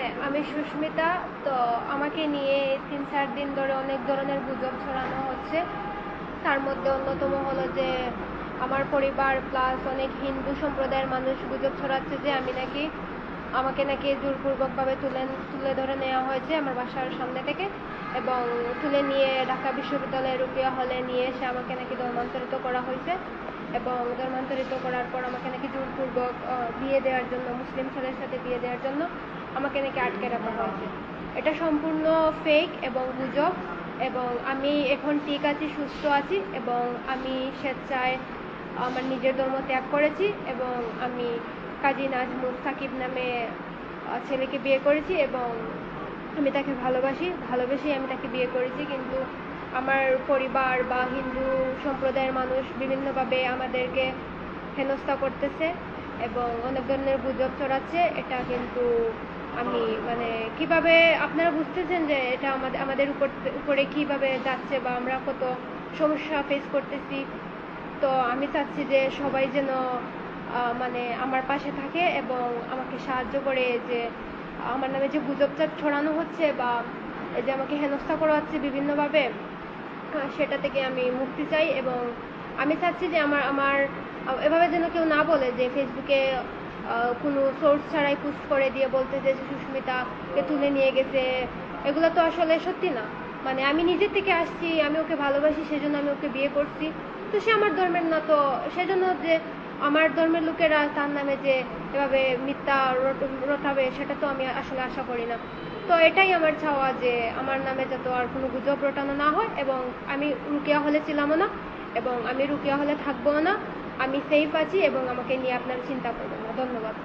হ্যাঁ, আমি সুস্মিতা। তো আমাকে নিয়ে ৩-৪ দিন ধরে অনেক ধরনের গুজব ছড়ানো হচ্ছে। তার মধ্যে অন্যতম হলো যে আমার পরিবার প্লাস অনেক হিন্দু সম্প্রদায়ের মানুষ গুজব ছড়াচ্ছে যে আমাকে নাকি জোরপূর্বকভাবে তুলে ধরে নেওয়া হয়েছে আমার বাসার সামনে থেকে, এবং তুলে নিয়ে ঢাকা বিশ্ববিদ্যালয়ের রুকিয়া হলে নিয়ে এসে আমাকে নাকি ধর্মান্তরিত করা হয়েছে, এবং ধর্মান্তরিত করার পর আমাকে নাকি জোরপূর্বক বিয়ে দেওয়ার জন্য, মুসলিম ছেলের সাথে বিয়ে দেওয়ার জন্য আমাকে নাকি আটকে রাখা হয়েছে। এটা সম্পূর্ণ ফেক এবং গুজব, এবং আমি এখন ঠিক আছি, সুস্থ আছি, এবং আমি স্বেচ্ছায় আমার নিজের ধর্ম ত্যাগ করেছি, এবং আমি কাজী নাজমুল সাকিব নামে ছেলেকে বিয়ে করেছি, এবং আমি তাকে ভালোবেসেই আমি তাকে বিয়ে করেছি। কিন্তু আমার পরিবার বা হিন্দু সম্প্রদায়ের মানুষ বিভিন্নভাবে আমাদেরকে হেনস্থা করতেছে এবং অনেক ধরনের গুজব ছড়াচ্ছে। এটা কিন্তু আমি কিভাবে আপনারা বুঝতেছেন যে এটা আমাদের উপরে কিভাবে যাচ্ছে বা আমরা কত সমস্যা ফেস করতেছি। তো আমি চাচ্ছি যে সবাই যেন আমার পাশে থাকে এবং আমাকে সাহায্য করে, যে আমার নামে যে গুজবটা ছড়ানো হচ্ছে বা এই যে আমাকে হেনস্থা করা হচ্ছে বিভিন্নভাবে, সেটা থেকে আমি মুক্তি চাই। এবং আমি চাচ্ছি যে আমার এভাবে যেন কেউ না বলে যে ফেসবুকে কোনো সোর্স ছাড়াই পোস্ট করে দিয়ে বলতে যে সুস্মিতাকে তুলে নিয়ে গেছে। এগুলো তো আসলে সত্যি না। আমি নিজের থেকে আসছি, আমি ওকে ভালোবাসি, সেজন্য আমি ওকে বিয়ে করছি। তো সে আমার ধর্মের না, তো সেজন্য যে আমার ধর্মের লোকেরা তার নামে যে এভাবে মিথ্যা রটাবে, সেটা তো আমি আসলে আশা করি না। তো এটাই আমার চাওয়া, যে আমার নামে যাতে আর কোনো গুজব রটানো না হয়, এবং আমি রুকিয়া হলে ছিলামও না, এবং আমি রুকিয়া হলে থাকবো না। আমি সেফ আছি এবং আমাকে নিয়ে আপনারা চিন্তা করবেন না। ধন্যবাদ।